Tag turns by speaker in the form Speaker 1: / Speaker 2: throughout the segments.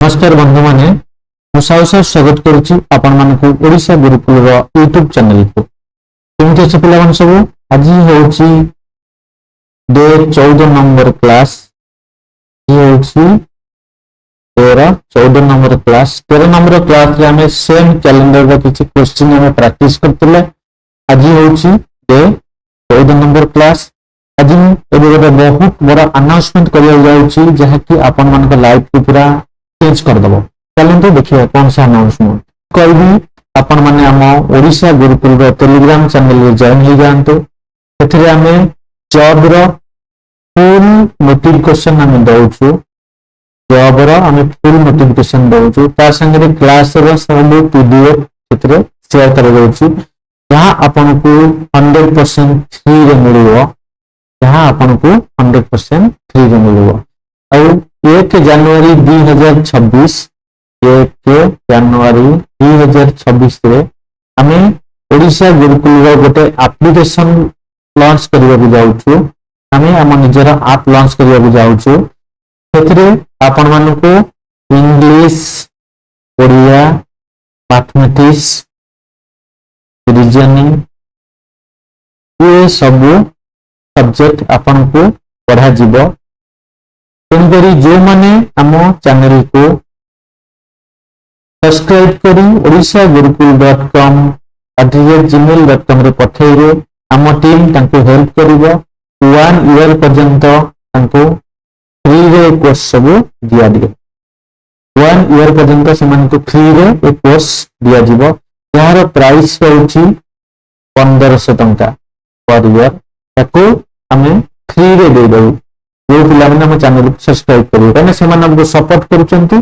Speaker 1: नमस्कार बंधु माने मुसाउसा स्वागत करुच्ची आपण मानकु ओडिशा गुरुकुल रो यूट्यूब चैनल को केमति अछि पिला मन सब आज होउची डे 14 नंबर क्लास ये होउची 14 नंबर क्लास 13 नंबर क्लास रे हमें सेम कैलेंडर रो किछि क्वेश्चन हमें प्रैक्टिस करतले आज होउची डे 14 नंबर क्लास आज एबे गोटे बहुत बड़ा अनाउंसमेंट करिया जाउची जहा कि आपण मानक लाइफ को पूरा चेंज कर दबो चलंतु देखिए कौन सा अनाउंसमेंट कहबी आपण माने हम ओडिशा गुरुकुल रो टेलीग्राम चैनल रे जॉइन हो जानतो एथरे हमें जॉब रो फुल नोटिफिकेशन हम दउछु जॉब रो हम फुल नोटिफिकेशन दउछु ता संगे रे क्लास रो सब पीडीएफ एथरे शेयर कर दउछु जहां आपण को 100% फ्री रे मिलियो जहां आपण को 100% फ्री रे मिलियो और 1 जनवरी 2026 1 जनवरी 2026 रे हमें ओडिशा गुरुकुल रो गोटे एप्लीकेशन लॉन्च करबा को जाउछु हमें हम निजर ऐप लॉन्च करबा को जाउछु सेथरे आपण मानु को इंग्लिश ओडिया मैथमेटिक्स रीजनिंग ये सब सब्जेक्ट आपण को पढ़ा जीवो तेणुकरी जो माने आम चैनल को सब्सक्राइब करी orishagurukul.com @gmail.com रे पठेइबे आम टीम तांको हेल्प करिवो 1 ईयर पर्यंत तांको फ्री रे कोर्स सब दिया दिए 1 ईयर पर्यंत समान को फ्री रे ए कोर्स दिया जीवो यार प्राइस होउची 1500 टंका पर ईयर ताको हमें फ्री रे दे दउ जो पिला माने हम चैनल को सब्सक्राइब करियो कने से माने सपोर्ट करूचंती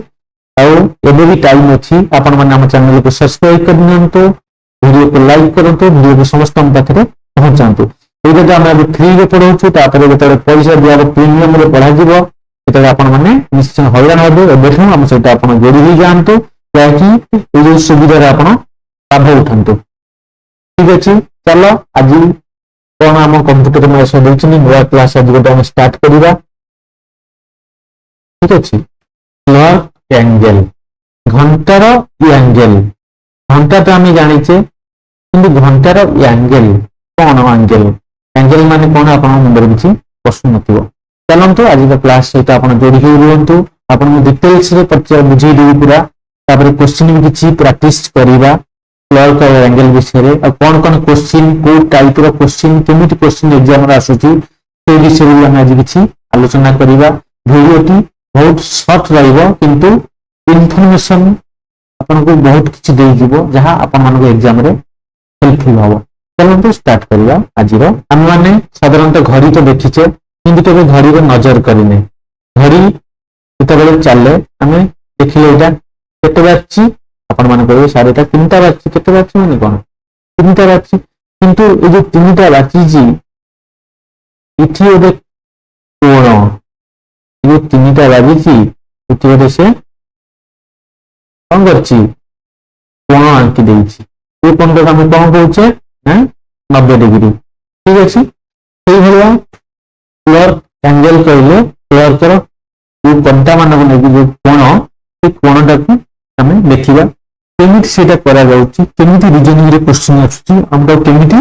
Speaker 1: और एबे भी टाइम अछि आपण माने हम चैनल को सब्सक्राइब करनंतो वीडियो को लाइक करंतो वीडियो को समस्त हम पाखरे पहुंचांतो एबे जे हम फ्री रे पढौछु तापर जेतरे पैसा दिया प्रीमियम रे पढा जीवो एतरे आपण माने निश्चय हैरान होबे एबेठू हम सेटा आपण जोड़ी ही जानतो ताकि ए जो सुविधा रे आपण लाभ उठांतो ठीक अछि चलो आज कौन आम कंप्यूटर में ऐसा देखनी नया क्लास आज गोटे हम स्टार्ट करिबा ठीक अछि क्लॉक एंगल घंटार एंगल घंटा तो हम जानिचे किंतु घंटार एंगल कौन एंगल एंगल माने कौन आपन मुंडर किछि प्रश्न नथिबो चलंतु आज का क्लास सहित आपन जोड़ी ही रहंतु आपन डिटेल्स रे पच्चा बुझी देबी पूरा तापर क्वेश्चन भी किछि प्रैक्टिस करिबा क्लॉक और एंगल विषय रे और कौन क्वेश्चन को टाइप रो क्वेश्चन केमिति क्वेश्चन एग्जाम रे आसुची से विषय रे हम आज किछि आलोचना करिबा वीडियो टी बहुत शॉर्ट रहइबो किंतु इंफॉर्मेशन आपन को बहुत किछि देई दिबो जहां आपन मन को एग्जाम रे हेल्पफुल होबो चलो तो स्टार्ट करिबा आज रो हम माने साधारणतः घड़ी तो देखिछे किंतु केबे घड़ी रे नजर करिने घड़ी केतेबेले चले हमें देखिले एटा केते बाजची आपण माने कहबे सारेटा तीनटा बाजची केते बाजची माने कोन तीनटा बाजची किंतु ए जो तीनटा बाजची जी इथि ओदे कोण ए जो तीनटा बाजची इथि ओदे से कोन करची कोण आंकी देइची ए कोणटा हम कोन कहउछे हैं 90 डिग्री ठीक अछि सेही भलिया क्लॉक एंगल कहले क्लॉक रो जो कोणटा माने नै जो कोण ए कोणटा को हमें देखिबा केमिति सेटा करा जाउची केमिति रीजनिंग रे क्वेश्चन आछुची हमका केमिति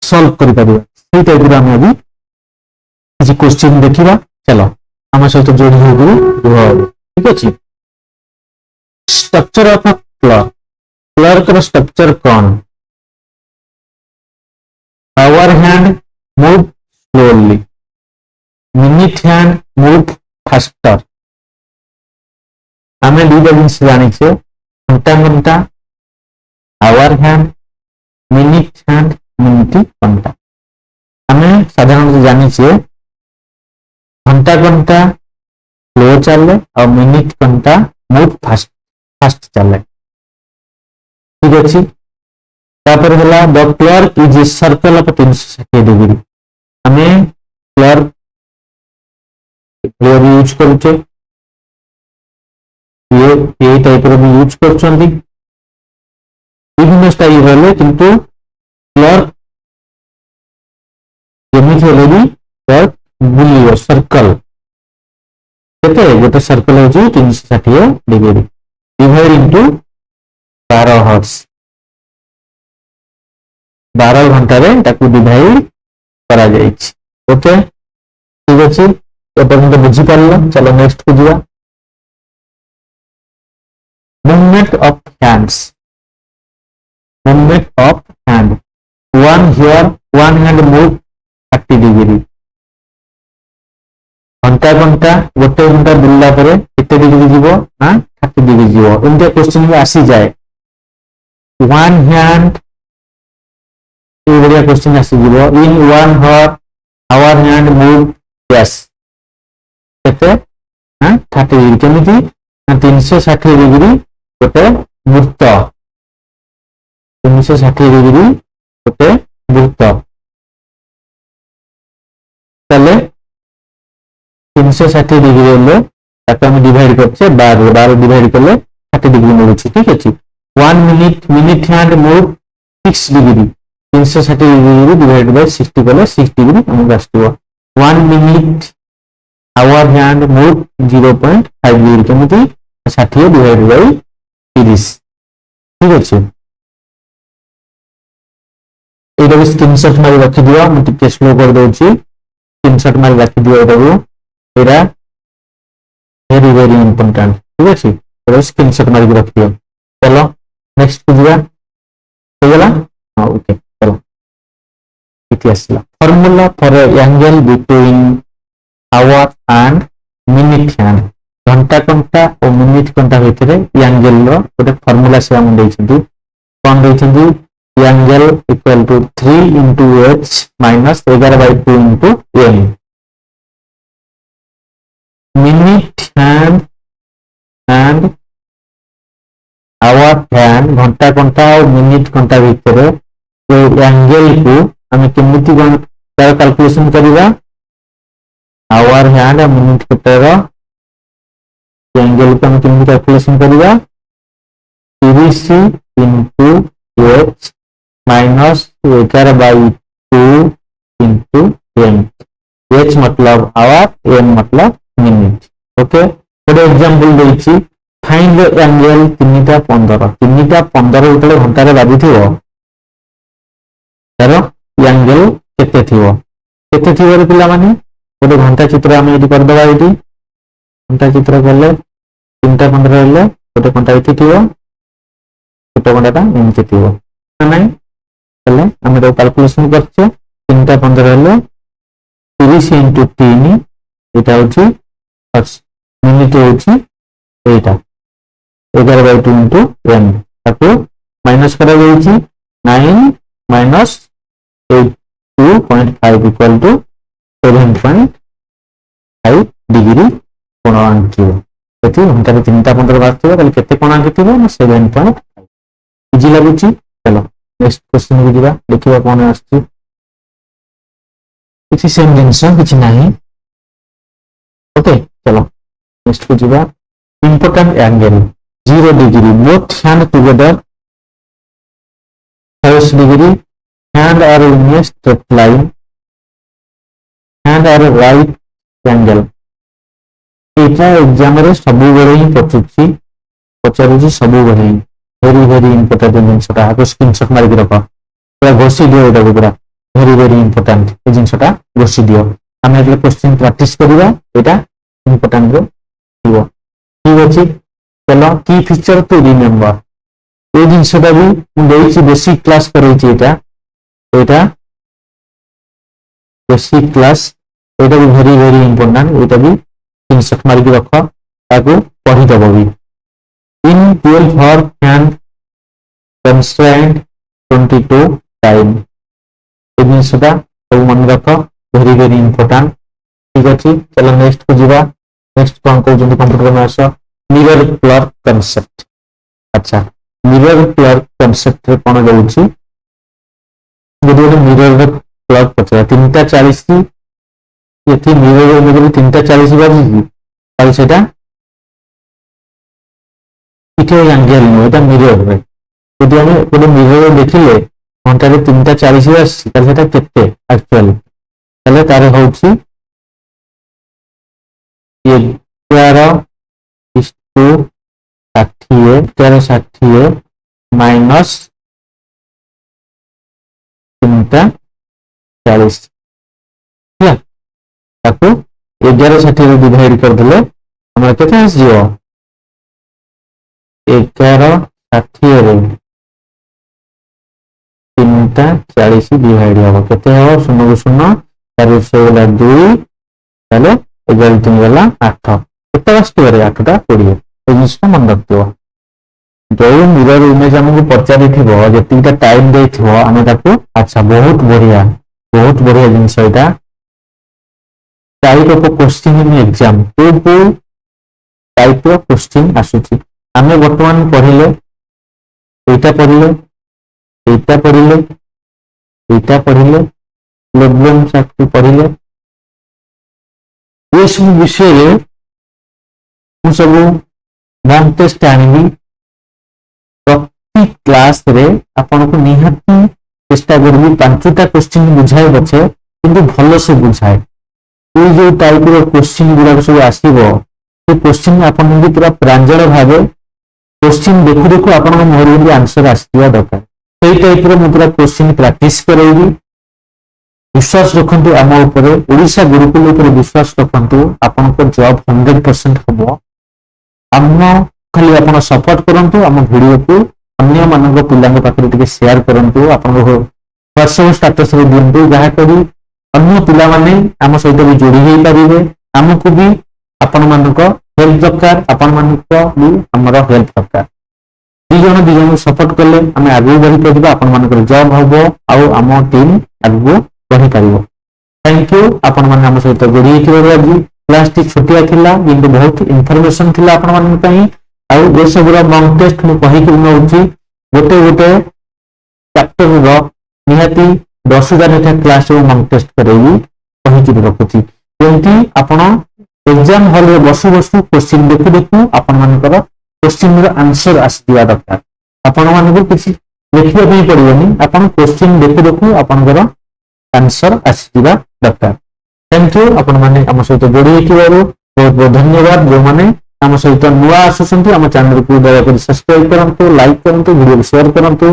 Speaker 1: सॉल्व करि परिबा सेही टाइप रे हम अभी किछि क्वेश्चन देखिबा चलो हम सहित जोड़ी होगु ठीक अछि स्ट्रक्चर ऑफ क्लॉक क्लॉक रो स्ट्रक्चर कोन hour hand move slowly minute hand move faster हमें दुटा जिनिस जानि छे घंटा आवर हैंड मिनिट घंटा हमें साधारणतः जानि छे घंटा स्लो चले और मिनिट घंटा मूव फास्ट चले ठीक अछि तापर होला the clock is a circle of 360 degree हमें क्लॉक यूज करूचे ये टाइप रो भी यूज करछंती विभिन्न स्टाइल रहले किंतु क्लॉक जेमिति हेले भी क्लॉक बुलियो सर्कल କେତେ ଗୋଟେ ସର୍କଲ ହଉଛି 360 ଡିଗ୍ରୀ ଡିଭାଇଡ ଇନଟୁ 12 ହର୍ସ 12 ଘଣ୍ଟାରେ ତାକୁ ଡିଭାଇଡ କରାଯାଇଛି। ଓକେ ଠିକ ଅଛି ଏପର୍ଯ୍ୟନ୍ତ ବୁଝିପାରିଲ। ଚलो ନେକ୍ସଟ କୁ ଯିବା। Movement of hands. Movement of hand. One here, one hand move 30 degree. घंटा घंटा गोटे घंटा बुलला परे केते डिग्री जीवो ना 30 डिग्री जीवो। एमते क्वेश्चन में आसी जाए one hand ये बढ़िया क्वेश्चन आसी जीवो in 1 hour our hand move yes केते ना 30 डिग्री केमिति ना 360 डिग्री गोटे वृत्त 360 डिग्री गोटे वृत्त चले 360 डिग्री हेले ताको हम डिवाइड करछे 12 डिवाइड करले 30 डिग्री मिलुछि। ठीक अछि 1 minute hand move 6 degree 360 degree divide by 60 करले 6 डिग्री हमको आस्थिबो। 1 minute hour hand move 0.5 degree केमिति 60 डिवाइड बाय 30 ठीक अछि। एटा भी स्क्रीनशॉट मारि रखि दियो हम टिके स्लो कर दोछि स्क्रीनशॉट मारि रखि दियो एटा एरा वेरी वेरी इंपोर्टेंट ठीक अछि। एटा स्क्रीनशॉट मारि रखि दियो। चलो नेक्स्ट को दिया हो गेला हां ओके चलो इतिहास formula for angle between our and minute hand घंटा घंटा और मिनिट घंटा भितर एंगल रो गोटे फार्मूला से हम दैछथि कोन दैछथि angle equal to 3 into h minus 11/2 into m minute hand and hour hand घंटा घंटा और मिनिट घंटा भितर जो एंगल को हम केमिति कैलकुलेशन करिवा आवर हैंड और मिनिट घंटा एंगल को हम केमिति कैलकुलेशन करिवा 30 into h minus 11/2 into m h मतलब आवर m मतलब मिनिट। ओके गोटे एग्जांपल देछि फाइंड द एंगल 3:15 उतले घंटा रे बाजिथिबो तारो एंगल केते थिबो रे पिला माने गोटे घंटा चित्र हम एडी कर दबा एडी घंटा चित्र करले 3:15 हेले गोटे घंटा एठी थिबो गोटे घंटाटा एमति थिबो ना नाही चले हम तो कैलकुलेशन करछे 3:15 हेले 30 into 3 एटा होची मिनिट होची एटा 11/2 into m ताको माइनस करा जाईची 9 minus 82.5 equal to 7.5 डिग्री कोण आंकिबो एति घंटा रे 3:15 बाजथिबो ताले केते कोण आंकिथिबो ना 7.5 इजी लागुची। चलो नेक्स्ट क्वेश्चन को जिबा देखिबा कोन आछी किछि सेम जिंस किछि नाही। ओके चलो नेक्स्ट को जिबा important angle 0 degree both hand together 30 degree hand are in a straight line hand are right angle एटा एग्जाम रे सबु बेरे ही पचारुची सबु बेरे ही वेरी वेरी इंपोर्टेंट जिनसटा आको स्क्रीनशॉट मारि रखो पूरा घोषि दियो एटा पूरा वेरी वेरी इंपोर्टेंट ए जिनसटा घोषि दियो हम एले क्वेश्चन प्रैक्टिस करिवा एटा इंपोर्टेंट रो दियो ठीक अछि। चलो की फीचर टू रिमेंबर ए जिनसटा भी मु देछि बेसिक क्लास करैछि एटा बेसिक क्लास एटा भी वेरी वेरी इंपोर्टेंट एटा भी स्क्रीनशॉट मारि रखो ताको पढि दबो भी in 12 hour can constraint 22 time इतनी सुधा तो मन रखो वेरी वेरी इंपोर्टेंट ठीक अछि। चलो नेक्स्ट को जिबा नेक्स्ट कोन को जंतु कंप्यूटर में आसो मिरर क्लॉक कांसेप्ट। अच्छा मिरर क्लॉक कांसेप्ट रे कोन रहउछि जदि मिरर क्लॉक पछा 3:40 एथि मिरर में 3:40 बाजी ताल सेटा इथे एंगल नो एटा मिरर रे यदि हम कोन मिरर देखिले घंटा रे 3:40 आसी ताल सेटा केते एक्चुअली ताले तारे होउछि ये 11/60 माइनस 3/40 ताको 11/60 डिवाइड कर देले हमरा केते आसीयो 11/60 3/40 डिवाइड हो केते हो 0 को 0 4 से वाला 2 ताले 11 3 वाला 8 केते आस्ते रे 8 टा 20 ए जिसको मन रखियो जो मिरर इमेज हमको पचारि थिबो जतिटा टाइम दे थिबो हमें ताको अच्छा बहुत बढ़िया जिंस एटा type of question in exam तो टाइप ऑफ क्वेश्चन आसुची हमें वर्तमान पढ़िले एटा पढ़िले प्रॉब्लम शक्ति पढ़िले ये सब विषय मु सब मॉक टेस्ट आनिबी प्रति क्लास रे आपन को निहाती चेष्टा करबी 5टा क्वेश्चन बुझाए बचे किंतु भलो से बुझाए ये जो टाइप रो क्वेश्चन गुडा सब आसीबो से क्वेश्चन आपन जे पूरा प्रांजल भाबे क्वेश्चन देखु देखु आपन को मोर जे आंसर आसीबा दरकार सेही टाइप रो मु पूरा क्वेश्चन प्रैक्टिस करैबी विश्वास रखंतु आम ऊपर ओडिशा गुरुकुल ऊपर विश्वास रखंतु आपन को जॉब 100% हबो आम खाली आपन सपोर्ट करंतु आम वीडियो को अन्य मानक पिलांग पाखरे टिके शेयर करंतु आपन को व्हाट्सएप स्टेटस रे दिंतु जहा करी अन्य पिला माने आम सहित भी जोड़ी हेई परिबे हमकु भी आपन मानक हेल्प दरकार आपन मानक भी हमर हेल्प दरकार दी जन सपोर्ट करले हमें आगु बढ़ी परिबा आपन मानक जॉब हबो आ आम टीम आगु बढ़ी परिबो थैंक यू आपन माने हम सहित जोड़ी हेई आज क्लास टी छोटिया थिला किंतु बहुत इंफॉर्मेशन थिला आपन मानक पई आ ये सब मॉक टेस्ट मु कहि कि नउची गोटे चैप्टर रो निहाती 10,000 लेखा क्लास रो मॉक टेस्ट करेगी कहि कि रखुची जेंति आपन एग्जाम हॉल रे बसु क्वेश्चन देखु आपन मानकर क्वेश्चन रो आंसर आसी दिया दरकार आपन मानको किछि लिखिया पई पड़िबनी आपन क्वेश्चन देखु आपनकर आंसर आसी दिया दरकार थैंक यू आपन माने हम सहित जोड़ी हेतिबारु बहुत बहुत धन्यवाद जो माने हम सहित नुआ आसुसंतु हम चैनल को दया कर सब्सक्राइब करंतु लाइक करंतु वीडियो शेयर करंतु